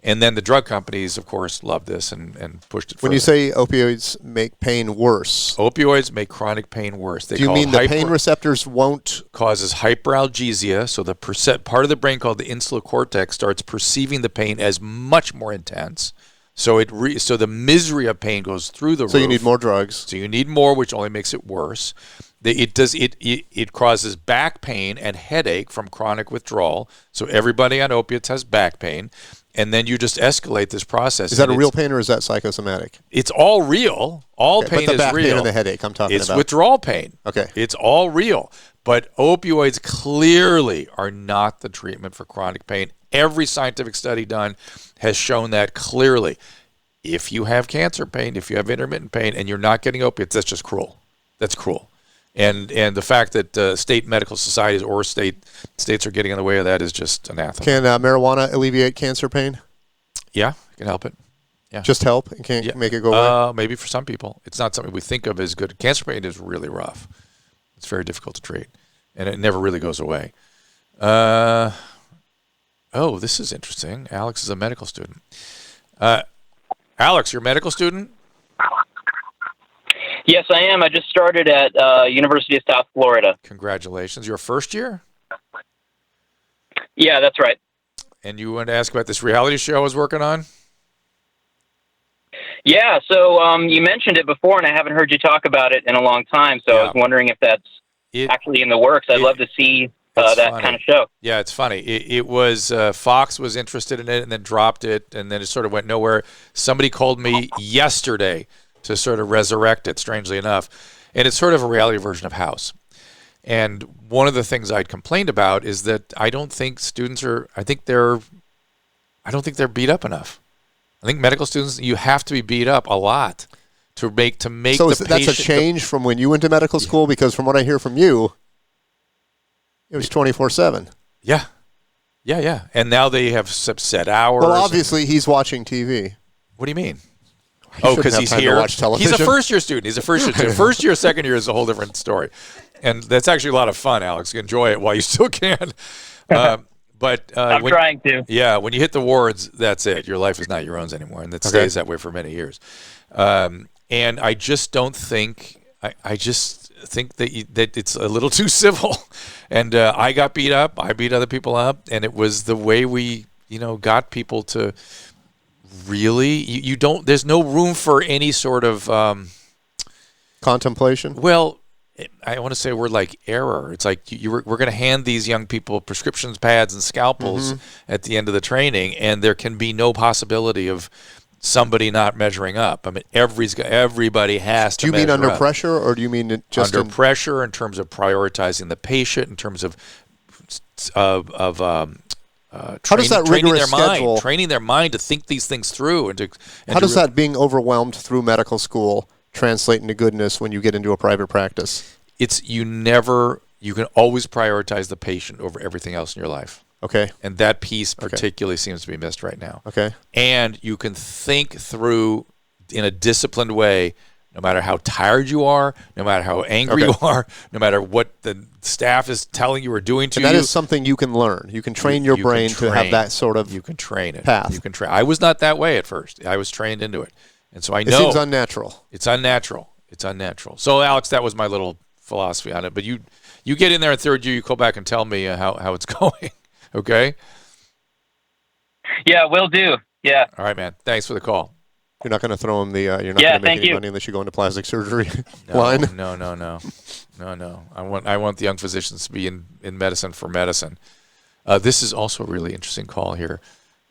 And then the drug companies, of course, loved this and pushed it further. When you say opioids make pain worse, opioids make chronic pain worse. do you mean the pain receptors won't? Causes hyperalgesia, so the part of the brain called the insular cortex starts perceiving the pain as much more intense. So so the misery of pain goes through the roof. So you need more drugs. So you need more, which only makes it worse. It causes back pain and headache from chronic withdrawal. So everybody on opiates has back pain. And then you just escalate this process. Is that a real pain or is that psychosomatic? It's all real. All pain is real. But the back pain and the headache I'm talking about. It's withdrawal pain. Okay. It's all real. But opioids clearly are not the treatment for chronic pain. Every scientific study done has shown that clearly. If you have cancer pain, if you have intermittent pain, and you're not getting opiates, that's just cruel. That's cruel. And the fact that state medical societies or states are getting in the way of that is just anathema. Can marijuana alleviate cancer pain? Yeah, it can help it. Yeah. Just help? It can't make it go away? Maybe for some people. It's not something we think of as good. Cancer pain is really rough. It's very difficult to treat. And it never really goes away. This is interesting. Alex is a medical student. Alex, you're a medical student? Yes, I am. I just started at University of South Florida. Congratulations. Your first year? Yeah, that's right. And you wanted to ask about this reality show I was working on? Yeah, so you mentioned it before, and I haven't heard you talk about it in a long time, so I was wondering if that's actually in the works. I'd love to see that kind of show. Yeah, it's funny. It was Fox was interested in it and then dropped it, and then it sort of went nowhere. Somebody called me yesterday to sort of resurrect it, strangely enough. And it's sort of a reality version of House. And one of the things I'd complained about is that I don't think students are. I don't think they're beat up enough. I think medical students, you have to be beat up a lot to make So the that's a patient. change from when you went to medical school? Because from what I hear from you, it was 24/7. Yeah. And now they have set hours. Well, obviously he's watching TV. What do you mean? Shouldn't Because have he's time to here. watch television. He's a first-year student. First year, second year is a whole different story, and that's actually a lot of fun, Alex. Enjoy it while you still can. But I'm trying to. Yeah, when you hit the wards, that's it. Your life is not your own anymore, and it stays that way for many years. And I just don't think. I just think that it's a little too civil. And I got beat up. I beat other people up, and it was the way we, got people to really. You don't. There's no room for any sort of contemplation. Well, I want to say a word like error. It's like we're going to hand these young people prescriptions pads and scalpels at the end of the training, and there can be no possibility of somebody not measuring up. I mean, everybody has to. Do you mean under up. pressure, or do you mean just under pressure in terms of prioritizing the patient, in terms of how does that rigorous schedule training their mind to think these things through, and how does that being overwhelmed through medical school translate into goodness when you get into a private practice? You can always prioritize the patient over everything else in your life. Okay. And that piece particularly seems to be missed right now. Okay. And you can think through in a disciplined way, no matter how tired you are, no matter how angry you are, no matter what the staff is telling you or doing to you. And that is something you can learn. You can train your brain to have that sort of You can train it. path. You can train. I was not that way at first. I was trained into it. And so I know. It seems unnatural. It's unnatural. So, Alex, that was my little philosophy on it. But you get in there in third year, you go back and tell me how it's going. Okay? Yeah, will do. Yeah. All right, man. Thanks for the call. You're not going to throw him you're not going to make any money unless you go into plastic surgery line? No. I want the young physicians to be in medicine for medicine. This is also a really interesting call here.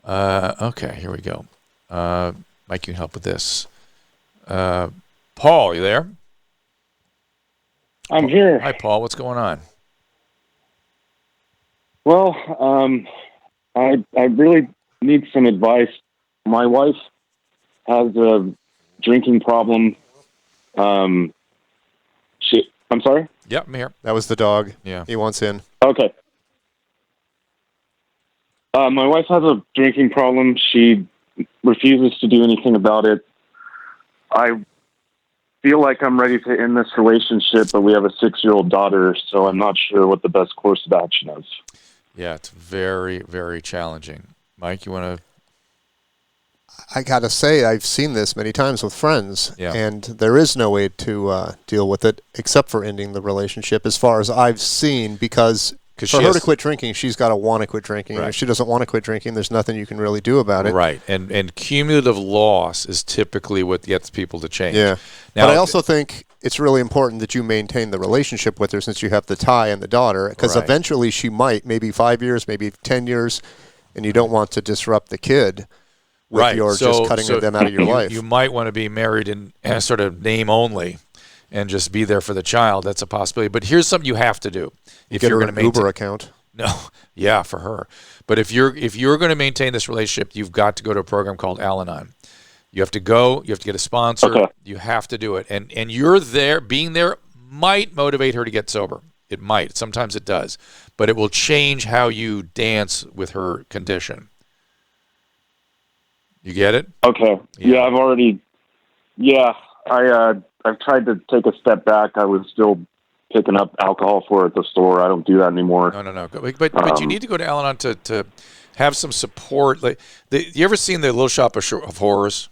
Okay, here we go. Mike, you can help with this. Paul, you there? I'm here. Hi, Paul. What's going on? Well, I really need some advice. My wife has a drinking problem. I'm sorry? Yep, I'm here. That was the dog. Yeah. He wants in. Okay. My wife has a drinking problem. She refuses to do anything about it. I feel like I'm ready to end this relationship, but we have a 6-year-old daughter, so I'm not sure what the best course of action is. Yeah, it's very, very challenging. Mike, you want to? I got to say, I've seen this many times with friends, and there is no way to deal with it except for ending the relationship as far as I've seen, because for her to quit drinking, she's got to want to quit drinking. Right. If she doesn't want to quit drinking, there's nothing you can really do about it. Right, and cumulative loss is typically what gets people to change. Yeah, now, but I also think it's really important that you maintain the relationship with her since you have the tie and the daughter, because eventually she might, maybe 5 years, maybe 10 years, and you don't want to disrupt the kid with your just cutting them out of your life. You might want to be married in sort of name only and just be there for the child. That's a possibility. But here's something you have to do. If you're going to Uber account. No, yeah, for her. But if you're going to maintain this relationship, you've got to go to a program called Al-Anon. You have to go. You have to get a sponsor. Okay. You have to do it. And you're there. Being there might motivate her to get sober. It might. Sometimes it does. But it will change how you dance with her condition. You get it? Okay. Yeah, I've already. Yeah, I've tried to take a step back. I was still picking up alcohol for her at the store. I don't do that anymore. No. But you need to go to Al-Anon to have some support. Like, you ever seen the Little Shop of Horrors?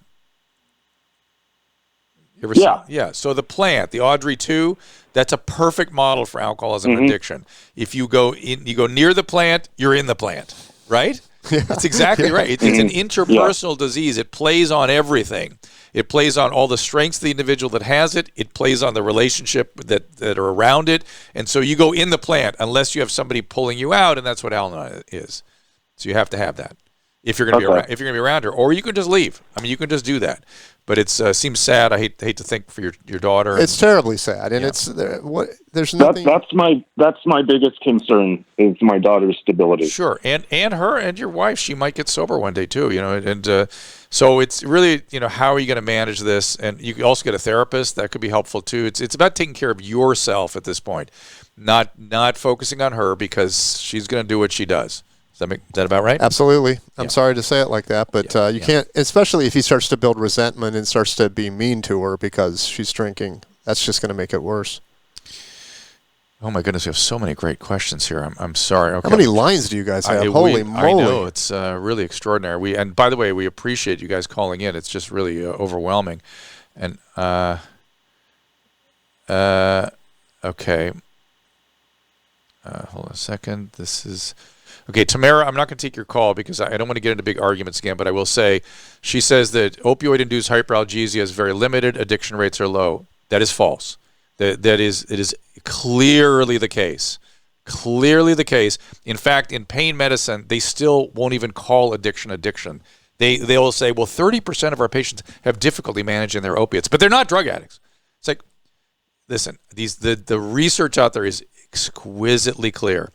You ever seen? Yeah. So the plant, the Audrey 2, that's a perfect model for alcoholism and addiction. If you go near the plant, you're in the plant, right? Yeah. That's exactly right. It's an interpersonal disease. It plays on everything. It plays on all the strengths of the individual that has it. It plays on the relationship that are around it. And so you go in the plant unless you have somebody pulling you out, and that's what Al-Anon is. So you have to have that. if you're going to be around, if you're going to be around her, or you can just leave. I mean, you can just do that. But it seems sad. I hate to think for your daughter. It's terribly sad, and there's nothing. That's my biggest concern is my daughter's stability. Sure, and her and your wife, she might get sober one day too. And so it's really how are you going to manage this? And you can also get a therapist that could be helpful too. It's about taking care of yourself at this point, not focusing on her because she's going to do what she does. Is that about right? Absolutely. I'm sorry to say it like that, but you can't, especially if he starts to build resentment and starts to be mean to her because she's drinking. That's just going to make it worse. Oh my goodness, we have so many great questions here. I'm sorry. Okay. How many lines do you guys have? Holy moly! I know, it's really extraordinary. And by the way, we appreciate you guys calling in. It's just really overwhelming. And okay, hold on a second. This is. Okay, Tamara, I'm not going to take your call because I don't want to get into big arguments again, but I will say, she says that opioid-induced hyperalgesia is very limited, addiction rates are low. That is false. It is clearly the case. Clearly the case. In fact, in pain medicine, they still won't even call addiction. They will say, well, 30% of our patients have difficulty managing their opiates, but they're not drug addicts. It's like, listen, the research out there is exquisitely clear.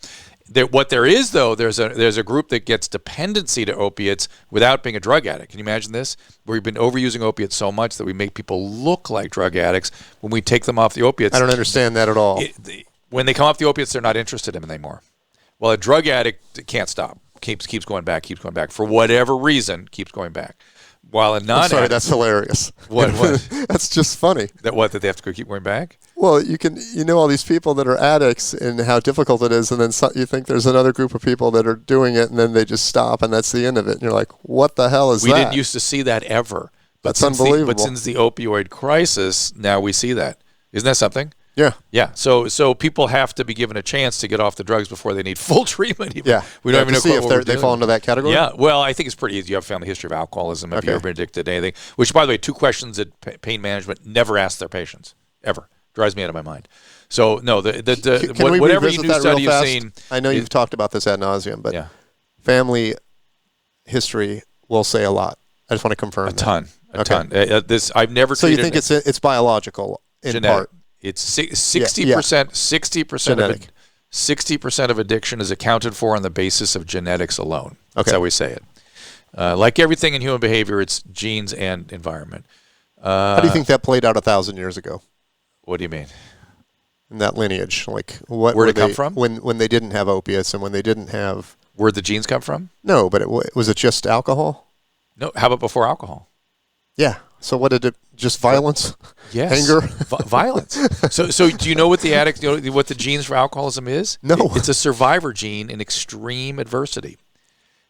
What there is, though, there's a group that gets dependency to opiates without being a drug addict. Can you imagine this? We've been overusing opiates so much that we make people look like drug addicts when we take them off the opiates. I don't understand that at all. When they come off the opiates, they're not interested in them anymore. Well, a drug addict can't stop. Keeps going back. For whatever reason, keeps going back. While a non-addict... I'm sorry, that's hilarious. What? That's just funny. That they have to keep going back? Well, all these people that are addicts and how difficult it is, and then you think there's another group of people that are doing it, and then they just stop, and that's the end of it. And you're like, what the hell is that? We didn't used to see that ever. That's unbelievable. But since the opioid crisis, now we see that. Isn't that something? Yeah. Yeah. So people have to be given a chance to get off the drugs before they need full treatment. Yeah. We don't even know if they fall into that category. Yeah. Well, I think it's pretty easy. You have a family history of alcoholism. Have you ever been addicted to anything? Which, by the way, 2 questions that pain management never ask their patients. Ever. Drives me out of my mind. So, no, whatever new study you've seen. I know you've talked about this ad nauseum, but family history will say a lot. I just want to confirm a ton. I've never. So you think it's biological in genetic. part? It's 60%. 60% of it. 60% of addiction is accounted for on the basis of genetics alone. That's how we say it. Like everything in human behavior, it's genes and environment. How do you think that played out 1,000 years ago? What do you mean? In that lineage, like where did it come from? When they didn't have opiates and when they didn't have. Where'd the genes come from? No, but was it just alcohol? No. How about before alcohol? Yeah. So what did it? Just violence? Yes. Anger? Violence. So do you know what what the genes for alcoholism is? No. It's a survivor gene in extreme adversity.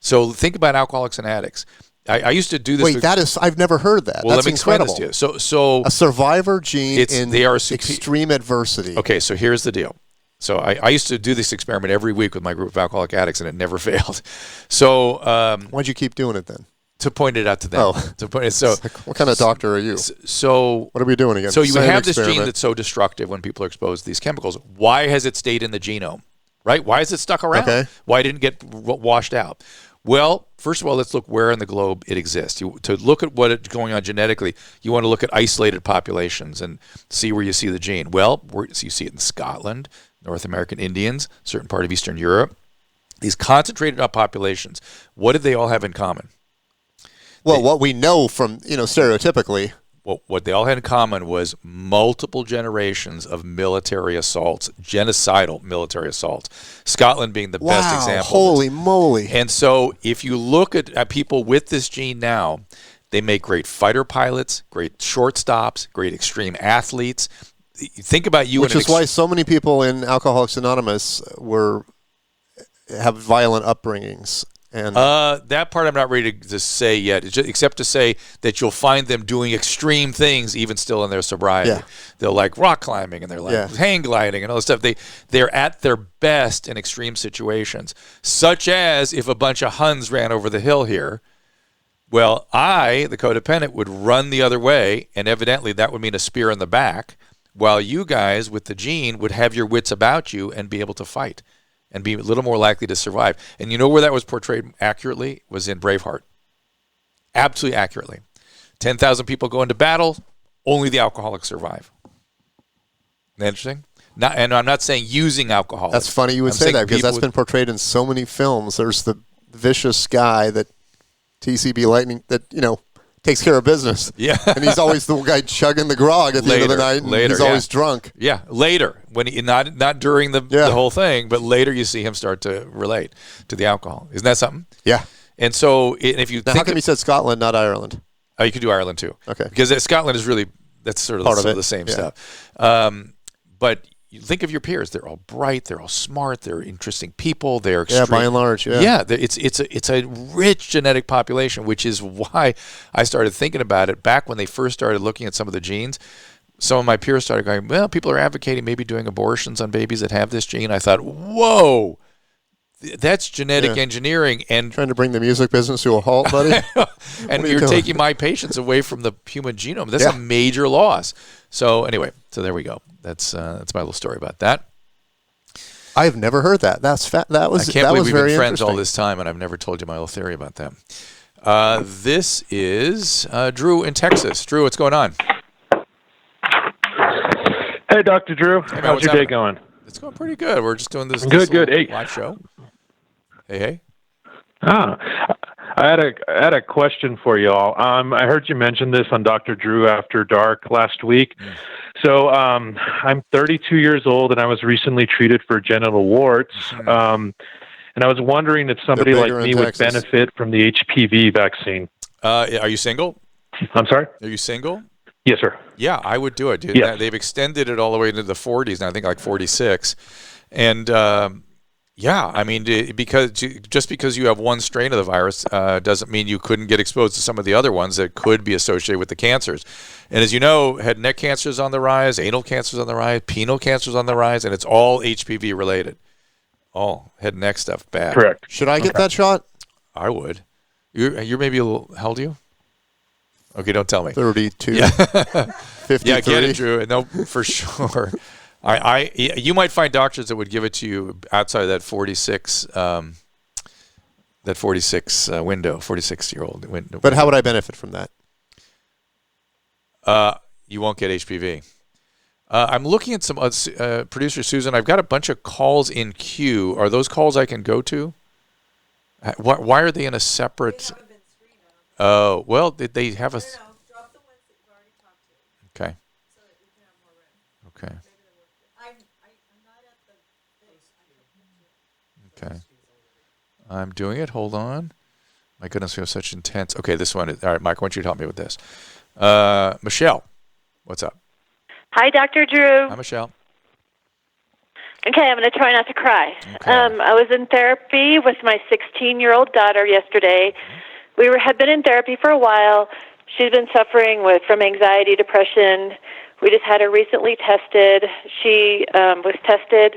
So think about alcoholics and addicts. I used to do this. Wait, I've never heard that. Well, that's let me incredible. explain this to you. So a survivor gene in extreme adversity. Okay, so here's the deal. So I used to do this experiment every week with my group of alcoholic addicts, and it never failed. So why'd you keep doing it then? To point it out to them. What kind of doctor are you? So what are we doing again? So you have this gene that's so destructive when people are exposed to these chemicals. Why has it stayed in the genome? Right? Why is it stuck around? Okay. Why didn't it get washed out? Well, first of all, let's look where in the globe it exists. To look at what is going on genetically, you want to look at isolated populations and see where you see the gene. Well, you see it in Scotland, North American Indians, certain part of Eastern Europe. These concentrated populations, what did they all have in common? Well, what we know from, stereotypically. Well, what they all had in common was multiple generations of military assaults, genocidal military assaults. Scotland being the best example. Holy moly. And so if you look at people with this gene now, they make great fighter pilots, great shortstops, great extreme athletes. Think about you. Which is why so many people in Alcoholics Anonymous have violent upbringings. And that part I'm not ready to say yet, except to say that you'll find them doing extreme things even still in their sobriety. Yeah. They'll like rock climbing and they're like hang gliding and all this stuff. They're at their best in extreme situations, such as if a bunch of Huns ran over the hill here. Well, I, the codependent, would run the other way, and evidently that would mean a spear in the back, while you guys with the gene would have your wits about you and be able to fight. and be a little more likely to survive. And you know where that was portrayed accurately? Was in Braveheart. Absolutely accurately. 10,000 people go into battle, only the alcoholics survive. Interesting? And I'm not saying using alcohol. That's funny you would say that, because that's been portrayed in so many films. There's the vicious guy that TCB Lightning that, takes care of business. Yeah. And he's always the guy chugging the grog at the end of the night, and he's always drunk. Yeah, later. When not during the whole thing, but later you see him start to relate to the alcohol. Isn't that something? Yeah. And so if you think... How come you said Scotland, not Ireland? Oh, you could do Ireland too. Okay. Because Scotland is really, that's sort of the same stuff. But you think of your peers. They're all bright. They're all smart. They're interesting people. They're extreme. Yeah, by and large, yeah. Yeah, it's a rich genetic population, which is why I started thinking about it back when they first started looking at some of the genes. Some of my peers started going, well, people are advocating maybe doing abortions on babies that have this gene. I thought, whoa, that's genetic engineering. And trying to bring the music business to a halt, buddy. And you're taking my patients away from the human genome. That's a major loss. So anyway, there we go. That's my little story about that. I've never heard that. That's that was. I can't that believe was we've very been friends all interesting. this time, and I've never told you my little theory about that. This is Drew in Texas. Drew, what's going on? Hey, Dr. Drew. Hey, man, how's your day going? It's going pretty good. We're just doing this good. Hey. live show. Hey. I had a question for you all. I heard you mention this on Dr. Drew After Dark last week. So I'm 32 years old, and I was recently treated for genital warts. And I was wondering if somebody like me would benefit from the HPV vaccine. Are you single? I'm sorry? Are you single? Yes, sir. Yeah, I would do it, dude. Yes. They've extended it all the way into the 40s, and I think like 46. And I mean, just because you have one strain of the virus doesn't mean you couldn't get exposed to some of the other ones that could be associated with the cancers. And as you know, head and neck cancer is on the rise, anal cancer is on the rise, penile cancer is on the rise, and it's all HPV related. All head and neck stuff, bad. Correct. Should I get that shot? I would. You're maybe a little, how old are you? Okay, don't tell me. 32. Yeah. 53. Yeah, get it, Drew. No, for sure. You might find doctors that would give it to you outside of that 46 window, 46-year-old window. But how would I benefit from that? You won't get HPV. I'm looking at some producer Susan. I've got a bunch of calls in queue. Are those calls I can go to? Why are they in a separate? Oh, well, they have a. Drop the ones that you've already talked to. Okay. So that we can have more room. Okay. I'm not at the base. Okay. I'm doing it. Hold on. My goodness, we have such intense. Okay, this one. All right, Mike, I want you to help me with this. Michelle, what's up? Hi, Dr. Drew. Hi, Michelle. Okay, I'm going to try not to cry. Okay. I was in therapy with my 16-year-old daughter yesterday. We had been in therapy for a while. She's been suffering from anxiety, depression. We just had her recently tested. She was tested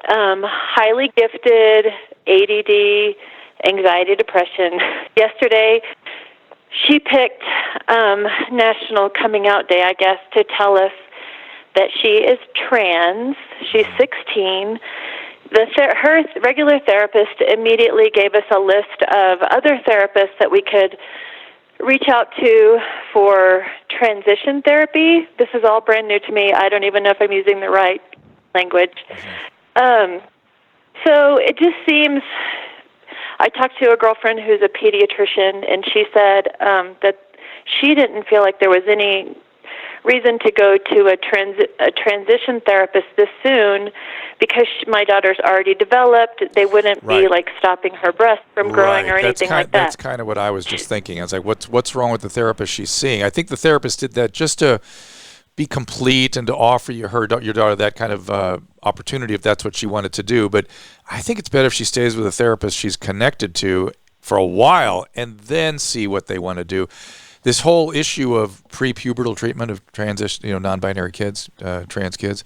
highly gifted, ADD, anxiety, depression. Yesterday, she picked National Coming Out Day, I guess, to tell us that she is trans. She's 16. Her regular therapist immediately gave us a list of other therapists that we could reach out to for transition therapy. This is all brand new to me. I don't even know if I'm using the right language. So it just seems, I talked to a girlfriend who's a pediatrician, and she said that she didn't feel like there was any reason to go to a transition therapist this soon because my daughter's already developed. They wouldn't be like stopping her breast from growing or anything like that. That's kind of what I was just thinking. I was like, what's wrong with the therapist she's seeing? I think the therapist did that just to be complete and to offer your daughter that kind of opportunity if that's what she wanted to do. But I think it's better if she stays with a therapist she's connected to for a while and then see what they want to do. This whole issue of pre-pubertal treatment of transition, non-binary kids, trans kids,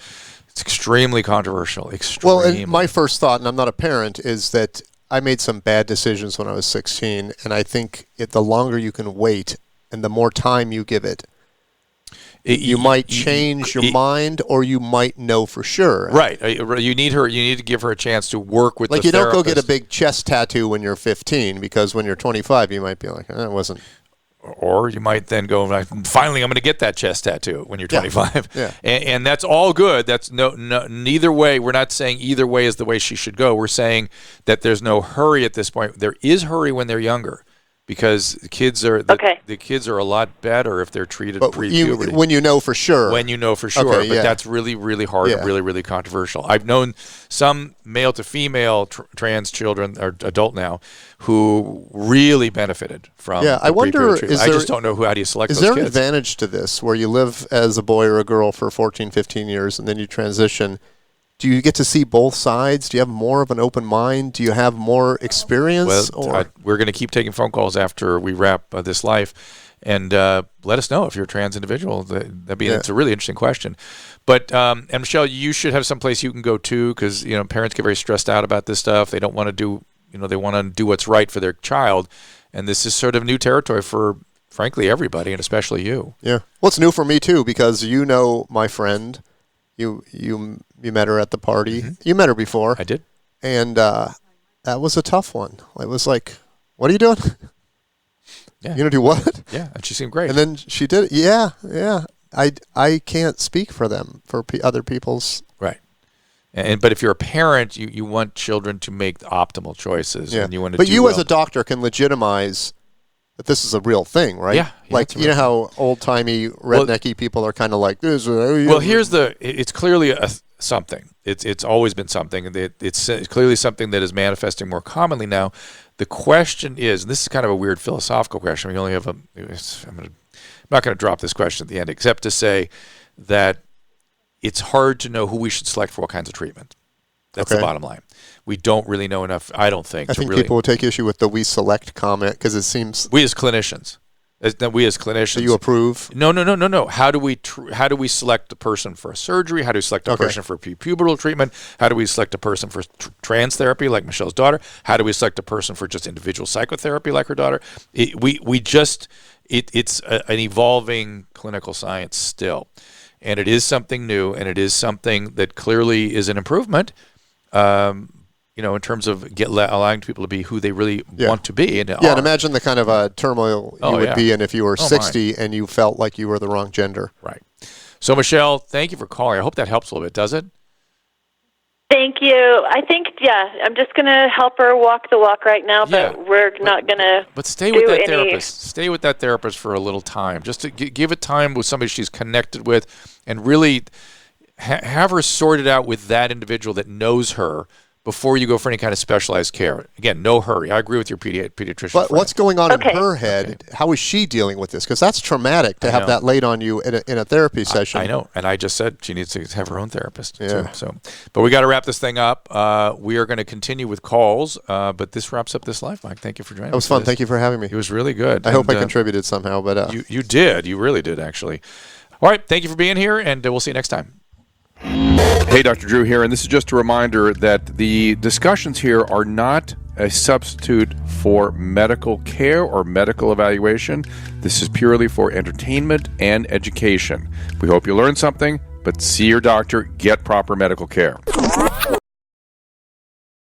it's extremely controversial. Extremely. Well, and my first thought, and I'm not a parent, is that I made some bad decisions when I was 16, and I think the longer you can wait and the more time you give it, You might change your mind, or you might know for sure. Right. You need to give her a chance to work with the therapist. Like, you don't go get a big chest tattoo when you're 15, because when you're 25, you might be like, it wasn't. Or you might then go, finally, I'm going to get that chest tattoo when you're 25. Yeah. And that's all good. That's neither way. We're not saying either way is the way she should go. We're saying that there's no hurry at this point. There is hurry when they're younger, because the kids are a lot better if they're treated pre-puberty. When you know for sure. When you know for sure. Okay, but that's really, really hard and really, really controversial. I've known some male to female trans children, or adult now, who really benefited from I wonder, I just don't know how do you select those kids. Is there an advantage to this, where you live as a boy or a girl for 14, 15 years, and then you transition? Do you get to see both sides? Do you have more of an open mind? Do you have more experience? Well, we're going to keep taking phone calls after we wrap this life, and let us know if you're a trans individual. It's a really interesting question. But and Michelle, you should have some place you can go to, because parents get very stressed out about this stuff. They don't want to do they want to do what's right for their child, and this is sort of new territory for, frankly, everybody, and especially you. Yeah, well, it's new for me too, because my friend. You met her at the party. Mm-hmm. You met her before. I did. And that was a tough one. It was like, what are you doing? Yeah. You gonna do what? Yeah, and she seemed great. And then she did it. Yeah. I can't speak for them, for other people's. Right. But if you're a parent, you want children to make optimal choices. Yeah. And you want to but you as a doctor can legitimize that this is a real thing, right? Yeah. Like, you know how old-timey, rednecky people are kind of like this. Well, it's clearly something. It's always been something. It's clearly something that is manifesting more commonly now. The question is, and this is kind of a weird philosophical question. We only have I'm not going to drop this question at the end, except to say that it's hard to know who we should select for what kinds of treatment. That's the bottom line. We don't really know enough, I don't think. I think people will take issue with the "we select" comment, because it seems... We as clinicians. Do you approve? No. How do we select a person for a surgery? How do we select a person for pubertal treatment? How do we select a person for trans therapy, like Michelle's daughter? How do we select a person for just individual psychotherapy, like her daughter? It's an evolving clinical science still. And it is something new, and it is something that clearly is an improvement. In terms of allowing people to be who they really want to be. And imagine the kind of turmoil you would be in if you were 60 and you felt like you were the wrong gender. Right. So, Michelle, thank you for calling. I hope that helps a little bit. Does it? Thank you. I think, I'm just going to help her walk the walk right now, but we're not going to. But stay with that therapist. Stay with that therapist for a little time, just to give it time with somebody she's connected with, and really have her sorted out with that individual that knows her before you go for any kind of specialized care. Again, no hurry. I agree with your pediatrician. But what's going on in her head? How is she dealing with this? Because that's traumatic to have that laid on you in a therapy session. I know, and I just said she needs to have her own therapist. Yeah. Too, but we got to wrap this thing up. We are going to continue with calls, but this wraps up this live, Mike. Thank you for joining us. It was fun. Thank you for having me. It was really good. I hope I contributed somehow. But you did. You really did, actually. All right. Thank you for being here, and we'll see you next time. Hey, Dr. Drew here, and this is just a reminder that the discussions here are not a substitute for medical care or medical evaluation. This is purely for entertainment and education. We hope you learned something, but see your doctor, get proper medical care.